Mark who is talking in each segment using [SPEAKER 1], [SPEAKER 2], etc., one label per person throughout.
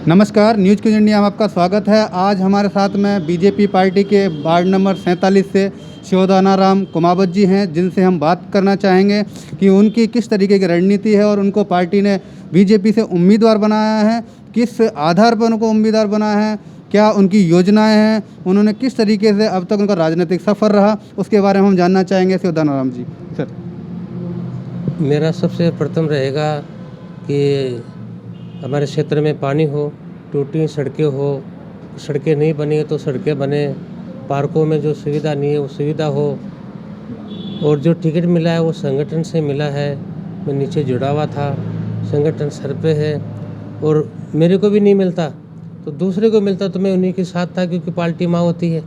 [SPEAKER 1] नमस्कार, news cues India में आपका स्वागत है। आज हमारे साथ में बीजेपी पार्टी के वार्ड नंबर 47 से शिवदानाराम कुमावत जी हैं, जिनसे हम बात करना चाहेंगे कि उनकी किस तरीके की रणनीति है और उनको पार्टी ने बीजेपी से उम्मीदवार बनाया है, किस आधार पर उनको उम्मीदवार बनाया है, क्या उनकी योजनाएं हैं, उन्होंने किस तरीके से अब तक उनका राजनीतिक सफ़र रहा, उसके बारे में हम जानना चाहेंगे। शिवदानाराम जी सर।
[SPEAKER 2] मेरा सबसे प्रथम रहेगा कि हमारे क्षेत्र में पानी हो, टूटी सड़कें हो, सड़कें नहीं बनी है तो सड़कें बने, पार्कों में जो सुविधा नहीं है वो सुविधा हो, और जो टिकट मिला है वो संगठन से मिला है। मैं नीचे जुड़ा हुआ था, संगठन सर पे है, और मेरे को भी नहीं मिलता तो दूसरे को मिलता तो मैं उन्हीं के साथ था, क्योंकि पार्टी माँ होती है।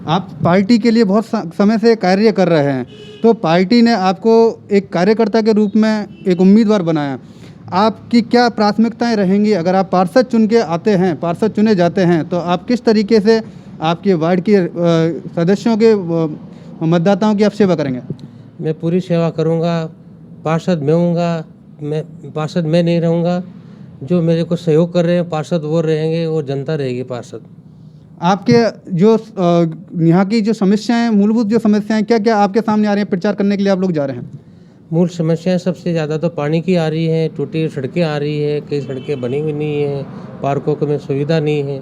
[SPEAKER 1] आप पार्टी के लिए बहुत समय से कार्य कर रहे हैं, तो पार्टी ने आपको एक कार्यकर्ता के रूप में एक उम्मीदवार बनाया। आपकी क्या प्राथमिकताएं रहेंगी अगर आप पार्षद चुन के आते हैं, पार्षद चुने जाते हैं, तो आप किस तरीके से आपके वार्ड के सदस्यों के मतदाताओं की आप सेवा करेंगे?
[SPEAKER 2] मैं पूरी सेवा करूँगा। पार्षद मैं हूँगा, पार्षद मैं नहीं रहूँगा। जो मेरे को सहयोग कर रहे हैं पार्षद वो रहेंगे, और जनता रहेगी पार्षद।
[SPEAKER 1] आपके जो यहाँ की जो समस्याएं, मूलभूत जो समस्याएं क्या क्या आपके सामने आ रही हैं प्रचार करने के लिए आप लोग जा रहे हैं?
[SPEAKER 2] मूल समस्याएं सबसे ज़्यादा तो पानी की आ रही है, टूटी सड़कें आ रही है, कई सड़कें बनी हुई नहीं है, पार्कों में सुविधा नहीं है।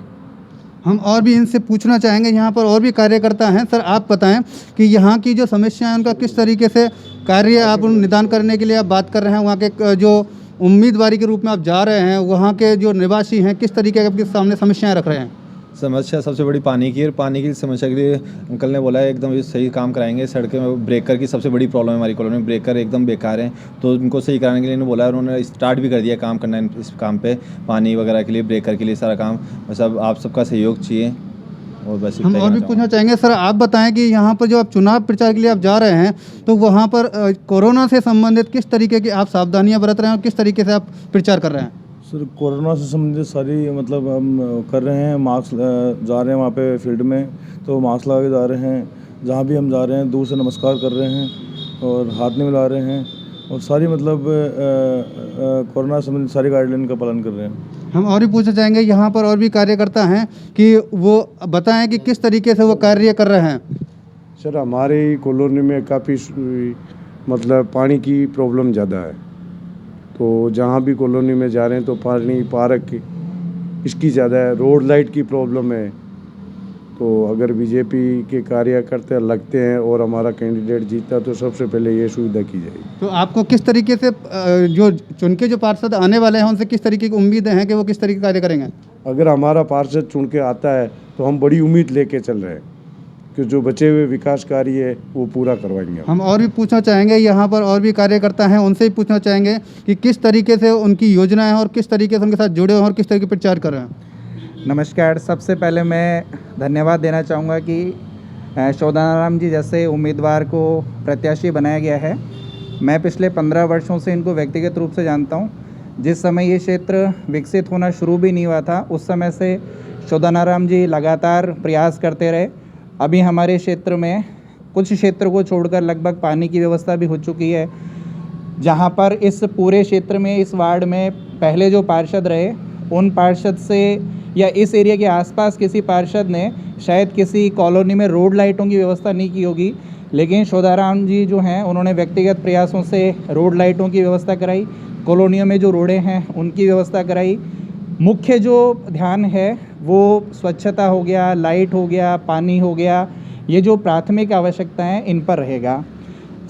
[SPEAKER 1] हम और भी इनसे पूछना चाहेंगे, यहाँ पर और भी कार्यकर्ता हैं। सर, आप बताएं कि यहाँ की जो समस्या है उनका किस तरीके से कार्य आप उन निदान करने के लिए आप बात कर रहे हैं। वहाँ के जो उम्मीदवारी के रूप में आप जा रहे हैं, वहाँ के जो निवासी हैं किस तरीके के आपके सामने समस्याएं रख रहे हैं?
[SPEAKER 3] समस्या सबसे बड़ी पानी की है। पानी की समस्या के लिए अंकल ने बोला है एकदम ये सही काम कराएंगे। सड़कें में ब्रेकर की सबसे बड़ी प्रॉब्लम है हमारी कॉलोनी में, ब्रेकर एकदम बेकार हैं, तो उनको सही कराने के लिए इन्होंने बोला है। उन्होंने स्टार्ट भी कर दिया काम करना इस काम पे, पानी वगैरह के लिए, ब्रेकर के लिए सारा काम। बस अब आप सबका सहयोग चाहिए, और बस
[SPEAKER 1] हम और भी पूछना चाहेंगे। सर, आप बताएं कि यहाँ पर जो आप चुनाव प्रचार के लिए आप जा रहे हैं, तो वहाँ पर कोरोना से संबंधित किस तरीके की आप सावधानियाँ बरत रहे हैं और किस तरीके से आप प्रचार कर रहे हैं?
[SPEAKER 4] सर, कोरोना से संबंधित सारी मतलब हम कर रहे हैं। मास्क जा रहे हैं वहाँ पे फील्ड में, तो मास्क लगा के जा रहे हैं। जहाँ भी हम जा रहे हैं दूर से नमस्कार कर रहे हैं और हाथ नहीं मिला रहे हैं, और सारी मतलब कोरोना से संबंधित सारी गाइडलाइन का पालन कर रहे हैं।
[SPEAKER 1] हम और भी पूछना चाहेंगे, यहाँ पर और भी कार्यकर्ता हैं कि वो बताएं कि किस तरीके से वो कार्य कर रहे हैं।
[SPEAKER 5] सर, हमारी कॉलोनी में काफ़ी मतलब पानी की प्रॉब्लम ज़्यादा है, तो जहाँ भी कॉलोनी में जा रहे हैं तो पानी, पार्क की इसकी ज़्यादा है। रोड लाइट की प्रॉब्लम है, तो अगर बीजेपी के कार्यकर्ता लगते हैं और हमारा कैंडिडेट जीता तो सबसे पहले ये सुविधा की जाएगी।
[SPEAKER 1] तो आपको किस तरीके से जो चुन के जो पार्षद आने वाले हैं उनसे किस तरीके की उम्मीदें हैं कि वो किस तरीके कार्य करेंगे?
[SPEAKER 5] अगर हमारा पार्षद चुन के आता है तो हम बड़ी उम्मीद लेके चल रहे हैं कि जो बचे हुए विकास कार्य है वो पूरा करवाएंगे।
[SPEAKER 1] हम और भी पूछना चाहेंगे, यहाँ पर और भी कार्यकर्ता हैं, उनसे ही पूछना चाहेंगे कि किस तरीके से उनकी योजना है और किस तरीके से उनके साथ जुड़े हैं और किस तरीके प्रचार कर रहे हैं।
[SPEAKER 6] नमस्कार। सबसे पहले मैं धन्यवाद देना चाहूँगा कि शिवदानाराम जी जैसे उम्मीदवार को प्रत्याशी बनाया गया है। मैं पिछले 15 वर्षों से इनको व्यक्तिगत रूप से जानता हूँ। जिस समय ये क्षेत्र विकसित होना शुरू भी नहीं हुआ था, उस समय से शिवदानाराम जी लगातार प्रयास करते रहे। अभी हमारे क्षेत्र में कुछ क्षेत्र को छोड़कर लगभग पानी की व्यवस्था भी हो चुकी है, जहाँ पर इस पूरे क्षेत्र में, इस वार्ड में पहले जो पार्षद रहे उन पार्षद से या इस एरिया के आसपास किसी पार्षद ने शायद किसी कॉलोनी में रोड लाइटों की व्यवस्था नहीं की होगी, लेकिन शिवदानाराम जी जो हैं उन्होंने व्यक्तिगत प्रयासों से रोड लाइटों की व्यवस्था कराई, कॉलोनियों में जो रोडें हैं उनकी व्यवस्था कराई। मुख्य जो ध्यान है वो स्वच्छता हो गया, लाइट हो गया, पानी हो गया, ये जो प्राथमिक आवश्यकताएं इन पर रहेगा।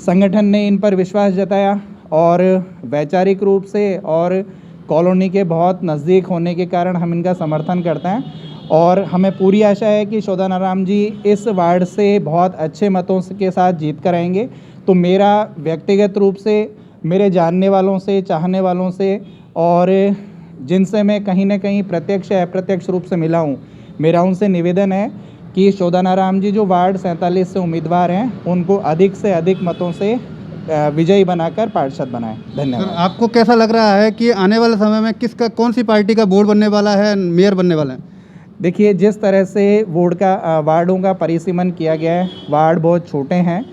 [SPEAKER 6] संगठन ने इन पर विश्वास जताया और वैचारिक रूप से और कॉलोनी के बहुत नज़दीक होने के कारण हम इनका समर्थन करते हैं, और हमें पूरी आशा है कि शिवदानाराम जी इस वार्ड से बहुत अच्छे मतों के साथ जीत कर आएंगे। तो मेरा व्यक्तिगत रूप से मेरे जानने वालों से, चाहने वालों से और जिनसे मैं कहीं ना कहीं प्रत्यक्ष या अप्रत्यक्ष रूप से मिला हूँ, मेरा उनसे निवेदन है कि शिवदानाराम जी जो वार्ड 47 से उम्मीदवार हैं उनको अधिक से अधिक मतों से विजयी बनाकर पार्षद बनाएं। धन्यवाद।
[SPEAKER 1] सर, आपको कैसा लग रहा है कि आने वाले समय में किसका, कौन सी पार्टी का बोर्ड बनने वाला है, मेयर बनने वाला है?
[SPEAKER 6] देखिए, जिस तरह से वार्डों का परिसीमन किया गया है, वार्ड बहुत छोटे हैं,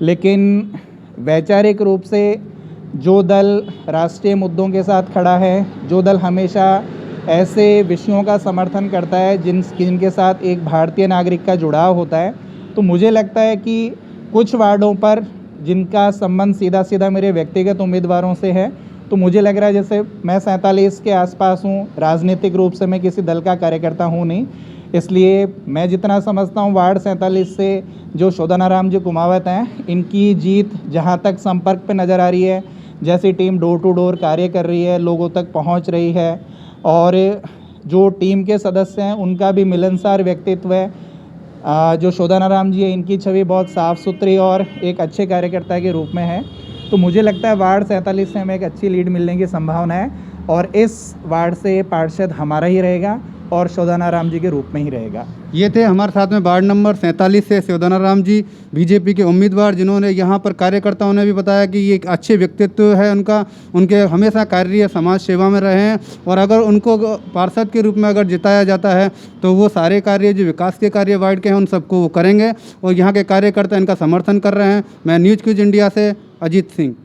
[SPEAKER 6] लेकिन वैचारिक रूप से जो दल राष्ट्रीय मुद्दों के साथ खड़ा है, जो दल हमेशा ऐसे विषयों का समर्थन करता है जिनके साथ एक भारतीय नागरिक का जुड़ाव होता है, तो मुझे लगता है कि कुछ वार्डों पर जिनका संबंध सीधा सीधा मेरे व्यक्तिगत उम्मीदवारों से है, तो मुझे लग रहा है जैसे मैं 47 के आसपास हूँ, राजनीतिक रूप से मैं किसी दल का कार्यकर्ता हूँ नहीं, इसलिए मैं जितना समझता हूँ वार्ड 47 से जो शोधानाराम जी कुमावत हैं, इनकी जीत जहाँ तक संपर्क पे नज़र आ रही है, जैसी टीम डोर टू डोर कार्य कर रही है, लोगों तक पहुँच रही है, और जो टीम के सदस्य हैं उनका भी मिलनसार व्यक्तित्व है। जो शोधानाराम जी है, इनकी छवि बहुत साफ़ सुथरी और एक अच्छे कार्यकर्ता के रूप में है, तो मुझे लगता है वार्ड 47 से हमें एक अच्छी लीड मिलने की संभावना है, और इस वार्ड से पार्षद हमारा ही रहेगा और शोधानाराम जी के रूप में ही रहेगा।
[SPEAKER 1] ये थे हमारे साथ में वार्ड नंबर 47 से शोधानाराम जी, बीजेपी के उम्मीदवार, जिन्होंने यहाँ पर कार्यकर्ताओं ने भी बताया कि ये एक अच्छे व्यक्तित्व है उनका, उनके हमेशा कार्य समाज सेवा में रहे हैं, और अगर उनको पार्षद के रूप में अगर जिताया जाता है तो वो सारे कार्य जो विकास के कार्य वार्ड के हैं उन सबको वो करेंगे, और यहाँ के कार्यकर्ता इनका समर्थन कर रहे हैं। मैं न्यूज़ क्विज इंडिया से अजीत सिंह।